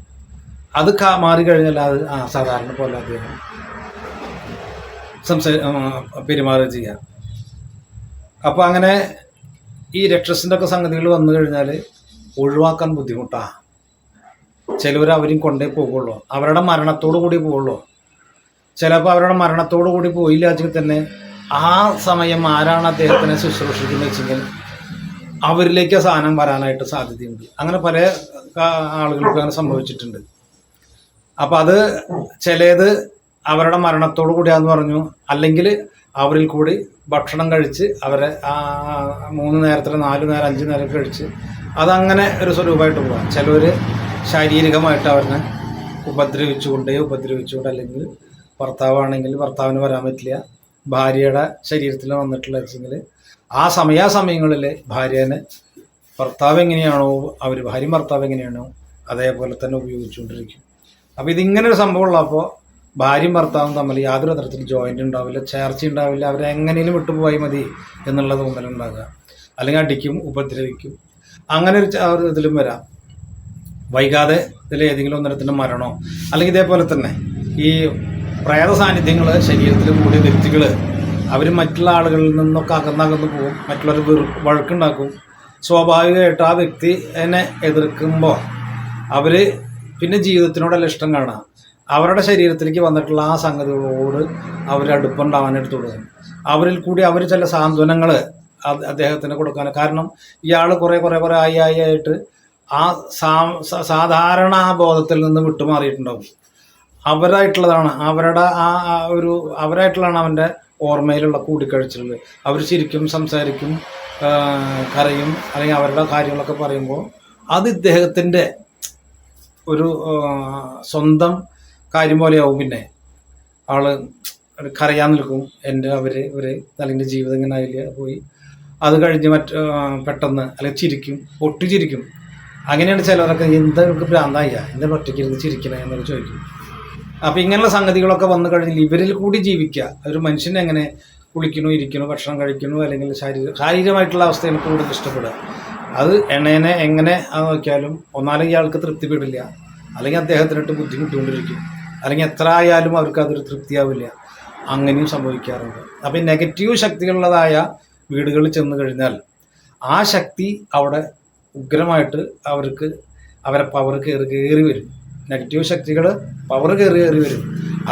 [SPEAKER 1] അത് മാറിക്കഴിഞ്ഞാൽ അത് സാധാരണ പോലെ അദ്ദേഹം പെരുമാറുക ചെയ്യാം. അപ്പോൾ അങ്ങനെ ഈ രക്ഷസിൻ്റെ ഒക്കെ സംഗതികൾ വന്നു കഴിഞ്ഞാൽ ഒഴിവാക്കാൻ ബുദ്ധിമുട്ടാണ്. ചിലവർ അവരും കൊണ്ടേ പോകുള്ളൂ, അവരുടെ മരണത്തോടു കൂടി പോകുള്ളൂ. ചിലപ്പോൾ അവരുടെ മരണത്തോടു കൂടി പോയില്ല വെച്ചെങ്കിൽ തന്നെ ആ സമയം ആരാണ് അദ്ദേഹത്തിനെ ശുശ്രൂഷിക്കുന്നത് വെച്ചെങ്കിൽ അവരിലേക്ക് ആ സാധനം വരാനായിട്ട് സാധ്യതയുണ്ട്. അങ്ങനെ പല ആളുകൾക്കും അങ്ങനെ സംഭവിച്ചിട്ടുണ്ട്. അപ്പം അത് ചിലത് അവരുടെ മരണത്തോടു കൂടിയാന്ന് പറഞ്ഞു, അല്ലെങ്കിൽ അവരിൽ കൂടി ഭക്ഷണം കഴിച്ച് അവരെ 3 നേരത്തിൽ 4 നേരം 5 നേരം കഴിച്ച് അതങ്ങനെ ഒരു സ്വരൂപമായിട്ട് പോകാം. ചിലവർ ശാരീരികമായിട്ട് അവരെ ഉപദ്രവിച്ചുകൊണ്ട് അല്ലെങ്കിൽ ഭർത്താവാണെങ്കിൽ ഭർത്താവിന് വരാൻ പറ്റില്ല, ഭാര്യയുടെ ശരീരത്തിൽ വന്നിട്ടുള്ള വെച്ചെങ്കിൽ ആ സമയങ്ങളിൽ ഭാര്യനെ ഭർത്താവ് എങ്ങനെയാണോ ഭാര്യയും ഭർത്താവ് എങ്ങനെയാണോ അതേപോലെ തന്നെ ഉപയോഗിച്ചുകൊണ്ടിരിക്കും. അപ്പോൾ ഇതിങ്ങനെ ഒരു സംഭവം ഉള്ളപ്പോൾ ഭാര്യയും ഭർത്താവും തമ്മിൽ യാതൊരു തരത്തിൽ ജോയിൻ്റ് ഉണ്ടാവില്ല, ചേർച്ച ഉണ്ടാവില്ല. അവരെങ്ങനെയും വിട്ടുപോയി മതി എന്നുള്ള തോന്നലുണ്ടാകുക, അല്ലെങ്കിൽ അടിക്കും, ഉപദ്രവിക്കും. അങ്ങനെ ഒരു ഇതിലും വരാം. വൈകാതെ ഇതിൽ ഏതെങ്കിലും ഒന്നിടത്തിൻ്റെ മരണമോ അല്ലെങ്കിൽ ഇതേപോലെ തന്നെ ഈ പ്രേത സാന്നിധ്യങ്ങൾ ശരീരത്തിൽ കൂടിയ വ്യക്തികൾ അവർ മറ്റുള്ള ആളുകളിൽ നിന്നൊക്കെ അകന്നകന്ന് പോകും, മറ്റുള്ളവർ വഴക്കുണ്ടാക്കും. സ്വാഭാവികമായിട്ട് ആ വ്യക്തി എന്നെ എതിർക്കുമ്പോൾ അവർ പിന്നെ ജീവിതത്തിനോടല്ല ഇഷ്ടം കാണാം. അവരുടെ ശരീരത്തിലേക്ക് വന്നിട്ടുള്ള ആ സംഗതികളോട് അവർ അടുപ്പുണ്ടാവാനായിട്ട് തുടങ്ങും. അവരിൽ കൂടി അവർ ചില സാന്ത്വനങ്ങൾ അദ്ദേഹത്തിന് കൊടുക്കാൻ, കാരണം ഇയാൾ കുറേ ആയിട്ട് ആ സാധാരണ ആ ബോധത്തിൽ നിന്ന് വിട്ടുമാറിയിട്ടുണ്ടാവും. അവരായിട്ടുള്ളതാണ് അവരായിട്ടുള്ളതാണ് അവൻ്റെ ഓർമ്മയിലുള്ള കൂടിക്കാഴ്ചകൾ. അവർ ശരിക്കും സംസാരിക്കും, കരയും, അല്ലെങ്കിൽ അവരുടെ കാര്യങ്ങളൊക്കെ പറയുമ്പോൾ അത് ഇദ്ദേഹത്തിൻ്റെ ഒരു സ്വന്തം കാര്യം പോലെയാവും. പിന്നെ ആള് കരയാൻ നിൽക്കും, അല്ലെങ്കിൽ ജീവിതം ഇങ്ങനെ ആയില്ല പോയി. അത് കഴിഞ്ഞ് പെട്ടെന്ന് അല്ലെങ്കിൽ ചിരിക്കും, പൊട്ടിച്ചിരിക്കും. അങ്ങനെയാണ് ചിലവരൊക്കെ എന്തൊക്കെ ഭ്രാന്തായ എന്താണ് ഒറ്റയ്ക്ക് ഇരുന്ന് ചിരിക്കണേ എന്നൊക്കെ ചോദിക്കും. അപ്പം ഇങ്ങനെയുള്ള സംഗതികളൊക്കെ വന്നു കഴിഞ്ഞാൽ ഇവരിൽ കൂടി ജീവിക്കുക. ഒരു മനുഷ്യനെ എങ്ങനെ കുളിക്കണു, ഇരിക്കണു, ഭക്ഷണം കഴിക്കണു, അല്ലെങ്കിൽ ശാരീരികമായിട്ടുള്ള അവസ്ഥയിൽ കൂടുതൽ ഇഷ്ടപ്പെടുക. അത് എങ്ങനെ നോക്കിയാലും ഒന്നാലും ഇയാൾക്ക് തൃപ്തിപ്പെടില്ല, അല്ലെങ്കിൽ അദ്ദേഹത്തിനിട്ട് ബുദ്ധിമുട്ടുകൊണ്ടിരിക്കും, അല്ലെങ്കിൽ എത്ര ആയാലും അവർക്ക് അതൊരു തൃപ്തിയാവില്ല. അങ്ങനെയും സംഭവിക്കാറുണ്ട്. അപ്പം നെഗറ്റീവ് ശക്തികളുള്ളതായ വീടുകളിൽ ചെന്ന് കഴിഞ്ഞാൽ ആ ശക്തി അവിടെ ഉഗ്രമായിട്ട് അവരെ പവർ കയറി വരും. നെഗറ്റീവ് ശക്തികൾ പവർ കയറി വരും.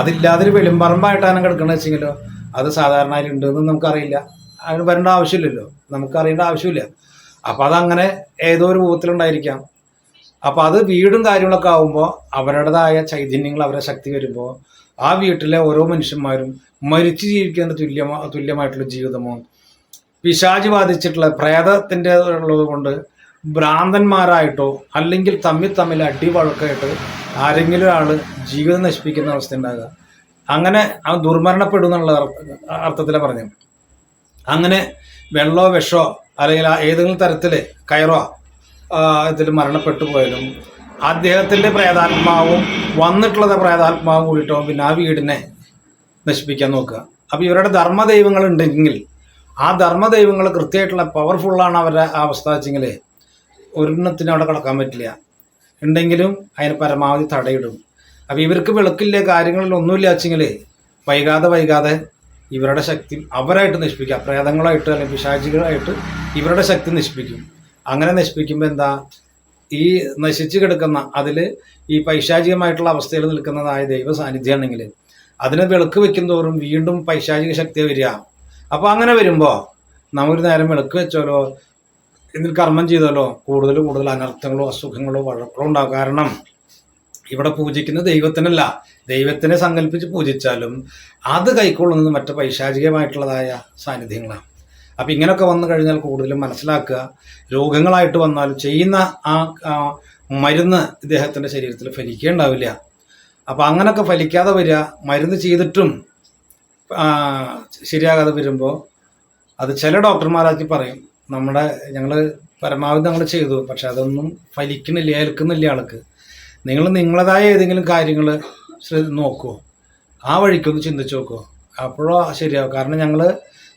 [SPEAKER 1] അതില്ലാതൊരു വെളിമ്പറമ്പായിട്ടാണ് കിടക്കണമെന്ന് വെച്ചെങ്കിലോ അത് സാധാരണ ഉണ്ടെന്ന് നമുക്കറിയില്ല, അതിന് വരേണ്ട ആവശ്യമില്ലല്ലോ, നമുക്കറിയേണ്ട ആവശ്യമില്ല. അപ്പം അതങ്ങനെ ഏതോ ഒരു രൂപത്തിലുണ്ടായിരിക്കാം. അപ്പം അത് വീടും കാര്യങ്ങളൊക്കെ ആകുമ്പോൾ അവരുടേതായ ചൈതന്യങ്ങൾ, അവരുടെ ശക്തി വരുമ്പോൾ ആ വീട്ടിലെ ഓരോ മനുഷ്യന്മാരും മരിച്ചു ജീവിക്കുന്നതിന് തുല്യമായിട്ടുള്ള ജീവിതമോ, പിശാച് ബാധിച്ചിട്ടുള്ള പ്രേതത്തിൻ്റെ ഉള്ളത് കൊണ്ട് ഭ്രാന്തന്മാരായിട്ടോ അല്ലെങ്കിൽ തമ്മിൽ അടിവഴക്കായിട്ട് ആരെങ്കിലും ഒരാൾ ജീവിതം നശിപ്പിക്കുന്ന അവസ്ഥ ഉണ്ടാകുക. അങ്ങനെ ആ ദുർമരണപ്പെടും എന്നുള്ള അർത്ഥത്തിലാണ് പറഞ്ഞത്. അങ്ങനെ വെള്ളോ വിഷോ അല്ലെങ്കിൽ ഏതെങ്കിലും തരത്തിൽ കയറോ ഇതിൽ മരണപ്പെട്ടു പോയാലും അദ്ദേഹത്തിൻ്റെ പ്രേതാത്മാവും വന്നിട്ടുള്ളത് പ്രേതാത്മാവും കൂടിയിട്ടോ പിന്നെ ആ വീടിനെ നശിപ്പിക്കാൻ നോക്കുക. അപ്പോൾ ഇവരുടെ ധർമ്മദൈവങ്ങൾ ഉണ്ടെങ്കിൽ ആ ധർമ്മദൈവങ്ങൾ കൃത്യമായിട്ടുള്ള പവർഫുള്ളാണ് അവരുടെ അവസ്ഥ വെച്ചെങ്കിൽ ഒരെണ്ണത്തിന് അവിടെ കിടക്കാൻ പറ്റില്ല. ഉണ്ടെങ്കിലും അതിന് പരമാവധി തടയിടും. അപ്പോൾ ഇവർക്ക് വെളുക്കില്ല, കാര്യങ്ങളിൽ ഒന്നുമില്ല വെച്ചെങ്കിൽ വൈകാതെ ഇവരുടെ ശക്തി അവരായിട്ട് നശിപ്പിക്കുക. പ്രേതങ്ങളായിട്ട് അല്ലെങ്കിൽ പിശാചികളായിട്ട് ഇവരുടെ ശക്തി നശിപ്പിക്കും. അങ്ങനെ നശിപ്പിക്കുമ്പോൾ എന്താ, ഈ നശിച്ച് കിടക്കുന്ന അതിൽ ഈ പൈശാചികമായിട്ടുള്ള അവസ്ഥയിൽ നിൽക്കുന്നതായ ദൈവ സാന്നിധ്യമാണെങ്കിൽ അതിനെ വിളക്ക് വെക്കും തോറും വീണ്ടും പൈശാചിക ശക്തി വരിക. അപ്പോൾ അങ്ങനെ വരുമ്പോൾ നമ്മൊരു നേരം വിളക്ക് വെച്ചാലോ ഇതിൽ കർമ്മം ചെയ്താലോ കൂടുതൽ കൂടുതൽ അനർത്ഥങ്ങളോ അസുഖങ്ങളോ വഴക്കളോ ഉണ്ടാകും. കാരണം ഇവിടെ പൂജിക്കുന്ന ദൈവത്തിനല്ല, ദൈവത്തിനെ സങ്കല്പിച്ച് പൂജിച്ചാലും അത് കൈക്കൊള്ളുന്നത് മറ്റു പൈശാചികമായിട്ടുള്ളതായ സാന്നിധ്യങ്ങളാണ്. അപ്പം ഇങ്ങനെയൊക്കെ വന്നു കഴിഞ്ഞാൽ കൂടുതലും മനസ്സിലാക്കുക, രോഗങ്ങളായിട്ട് വന്നാലും ചെയ്യുന്ന ആ മരുന്ന് ഇദ്ദേഹത്തിൻ്റെ ശരീരത്തിൽ ഫലിക്കേണ്ടാവില്ല. അപ്പം അങ്ങനെയൊക്കെ ഫലിക്കാതെ വരിക, മരുന്ന് ചെയ്തിട്ടും ശരിയാകാതെ വരുമ്പോൾ അത് ചില ഡോക്ടർമാരാക്കി പറയും ഞങ്ങൾ പരമാവധി ഞങ്ങൾ ചെയ്തു, പക്ഷെ അതൊന്നും ഫലിക്കണില്ല, ഏൽക്കുന്നില്ല ആൾക്ക്. നിങ്ങൾ നിങ്ങളതായ ഏതെങ്കിലും കാര്യങ്ങൾ നോക്കുമോ, ആ വഴിക്കൊന്ന് ചിന്തിച്ച് നോക്കുമോ, അപ്പോഴോ ശരിയാവും. കാരണം ഞങ്ങൾ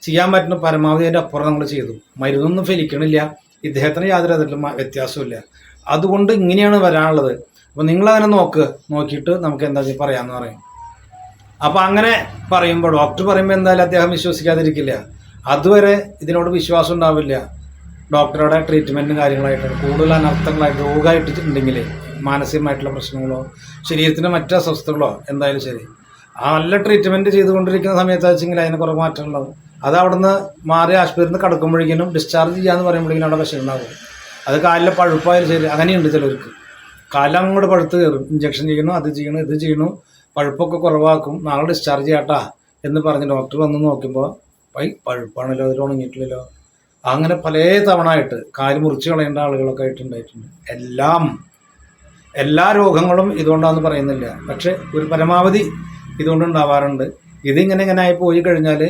[SPEAKER 1] ചെയ്യാൻ പറ്റുന്ന പരമാവധി അതിൻ്റെ അപ്പുറം നമ്മൾ ചെയ്തു, മരുന്നൊന്നും ഫലിക്കണില്ല, ഇദ്ദേഹത്തിന് യാതൊരു തരത്തിലും വ്യത്യാസമില്ല. അതുകൊണ്ട് ഇങ്ങനെയാണ് വരാനുള്ളത്. അപ്പോൾ നിങ്ങളങ്ങനെ നോക്കിയിട്ട് നമുക്ക് എന്താ പറയാമെന്ന് പറയും. അപ്പോൾ അങ്ങനെ പറയുമ്പോൾ ഡോക്ടർ പറയുമ്പോൾ എന്തായാലും അദ്ദേഹം വിശ്വസിക്കാതിരിക്കില്ല. അതുവരെ ഇതിനോട് വിശ്വാസം ഉണ്ടാവില്ല. ഡോക്ടറുടെ ട്രീറ്റ്മെൻറ്റും കാര്യങ്ങളായിട്ട് കൂടുതൽ അനർത്ഥങ്ങളായിട്ട് രോഗമായിട്ട് ഉണ്ടെങ്കിൽ, മാനസികമായിട്ടുള്ള പ്രശ്നങ്ങളോ ശരീരത്തിൻ്റെ മറ്റു അസ്വസ്ഥതകളോ എന്തായാലും ശരി, ആ നല്ല ട്രീറ്റ്മെൻറ്റ് ചെയ്തുകൊണ്ടിരിക്കുന്ന സമയത്ത് വെച്ചെങ്കിൽ അതിന് കുറേ മാറ്റം ഉണ്ടാവും. അത് അവിടുന്ന് മാറി ആശുപത്രിയിൽ നിന്ന് കിടക്കുമ്പോഴേക്കും ഡിസ്ചാർജ് ചെയ്യാന്ന് പറയുമ്പോഴേക്കും അവിടെ വിഷം ഉണ്ടാകും. അത് കാലിലെ പഴുപ്പായാലും ശരി, അങ്ങനെയുണ്ട് ചിലർക്ക്. കാലം അങ്ങോട്ട് പഴുത്ത് കയറും, ഇഞ്ചക്ഷൻ ചെയ്യണു, അത് ചെയ്യണു, ഇത് ചെയ്യണു, പഴുപ്പൊക്കെ കുറവാക്കും, നാളെ ഡിസ്ചാർജ് ചെയ്യാട്ടാ എന്ന് പറഞ്ഞ് ഡോക്ടർ വന്ന് നോക്കുമ്പോൾ പഴുപ്പാണല്ലോ, അതിൽ ഉണങ്ങിയിട്ടില്ലല്ലോ. അങ്ങനെ പല തവണ ആയിട്ട് കാല് മുറിച്ച് കളയേണ്ട ആളുകളൊക്കെ ആയിട്ടുണ്ടായിട്ടുണ്ട്. എല്ലാ രോഗങ്ങളും ഇതുകൊണ്ടാണെന്ന് പറയുന്നില്ല, പക്ഷെ ഒരു പരമാവധി ഇതുകൊണ്ടുണ്ടാവാറുണ്ട്. ഇങ്ങനെ ആയി പോയി കഴിഞ്ഞാൽ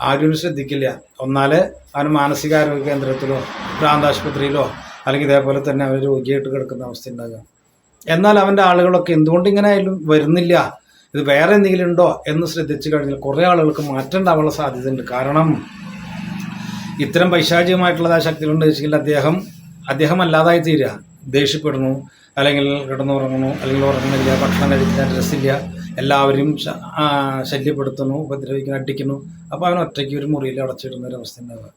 [SPEAKER 1] ആരും ശ്രദ്ധിക്കില്ല. ഒന്നാല് അവന് മാനസികാരോഗ്യ കേന്ദ്രത്തിലോ ഭ്രാന്താശുപത്രിയിലോ അല്ലെങ്കിൽ ഇതേപോലെ തന്നെ അവർ രോഗിയായിട്ട് കിടക്കുന്ന അവസ്ഥ ഉണ്ടാകുക. എന്നാൽ അവൻ്റെ ആളുകളൊക്കെ എന്തുകൊണ്ട് ഇങ്ങനെ ആയാലും വരുന്നില്ല, ഇത് വേറെ എന്തെങ്കിലും ഉണ്ടോ എന്ന് ശ്രദ്ധിച്ചു കഴിഞ്ഞാൽ കുറേ ആളുകൾക്ക് മാറ്റം ഉണ്ടാവാനുള്ള സാധ്യതയുണ്ട്. കാരണം ഇത്തരം പൈശാചികമായിട്ടുള്ള ശക്തികളുണ്ട് വെച്ചെങ്കിൽ അദ്ദേഹം അല്ലാതായി തീരുക, ദേഷ്യപ്പെടുന്നു, അല്ലെങ്കിൽ കിടന്നുറങ്ങണു, അല്ലെങ്കിൽ ഉറങ്ങുന്നില്ല, ഭക്ഷണം കഴിക്കാൻ രസമില്ല, എല്ലാവരും ശല്യപ്പെടുത്തുന്നു, ഉപദ്രവിക്കുന്നു, അടിക്കുന്നു. അപ്പോൾ അവൻ ഒറ്റയ്ക്ക് ഒരു മുറിയിൽ അടച്ചിടുന്ന ഒരു അവസ്ഥ ഉണ്ടാവുക.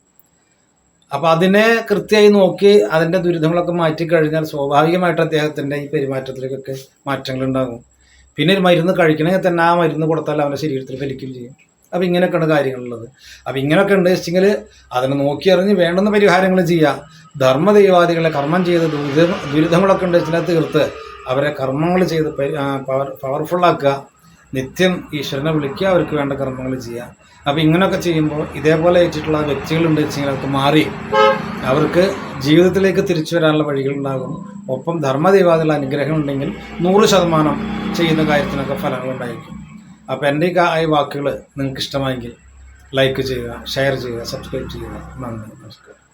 [SPEAKER 1] അപ്പോൾ അതിനെ കൃത്യമായി നോക്കി അതിൻ്റെ ദുരിതങ്ങളൊക്കെ മാറ്റിക്കഴിഞ്ഞാൽ സ്വാഭാവികമായിട്ട് അദ്ദേഹത്തിൻ്റെ ഈ പെരുമാറ്റത്തിലേക്കൊക്കെ മാറ്റങ്ങളുണ്ടാകും. പിന്നെ ഒരു മരുന്ന് കഴിക്കണമെങ്കിൽ തന്നെ ആ മരുന്ന് കൊടുത്താൽ അവൻ്റെ ശരീരത്തിൽ ഫലിക്കുകയും ചെയ്യും. അപ്പോൾ ഇങ്ങനെയൊക്കെയാണ് കാര്യങ്ങളുള്ളത്. അപ്പോൾ ഇങ്ങനെയൊക്കെ ഉണ്ട് വെച്ചെങ്കിൽ അതിനെ നോക്കിയറിഞ്ഞ് വേണ്ടുന്ന പരിഹാരങ്ങൾ ചെയ്യുക. ധർമ്മദൈവാദികളെ കർമ്മം ചെയ്ത് ദുരിതങ്ങളൊക്കെ ഉണ്ട് വെച്ചാൽ തീർത്ത് അവരെ കർമ്മങ്ങൾ ചെയ്ത് പവർഫുള്ളാക്കുക. നിത്യം ഈശ്വരനെ വിളിക്കുക, അവർക്ക് വേണ്ട കർമ്മങ്ങൾ ചെയ്യുക. അപ്പോൾ ഇങ്ങനെയൊക്കെ ചെയ്യുമ്പോൾ ഇതേപോലെ ഏറ്റിട്ടുള്ള വ്യക്തികളുണ്ട് വെച്ചെങ്കിൽ അവർക്ക് മാറി അവർക്ക് ജീവിതത്തിലേക്ക് തിരിച്ചു വരാനുള്ള വഴികളുണ്ടാകും. ഒപ്പം ധർമ്മദൈവാദികളുടെ അനുഗ്രഹം ഉണ്ടെങ്കിൽ 100% ചെയ്യുന്ന കാര്യത്തിനൊക്കെ ഫലങ്ങളുണ്ടായിരിക്കും. അപ്പോൾ എൻ്റെ ഈ വാക്കുകൾ നിങ്ങൾക്ക് ഇഷ്ടമായെങ്കിൽ ലൈക്ക് ചെയ്യുക, ഷെയർ ചെയ്യുക, സബ്സ്ക്രൈബ് ചെയ്യുക. നന്ദി, നമസ്കാരം.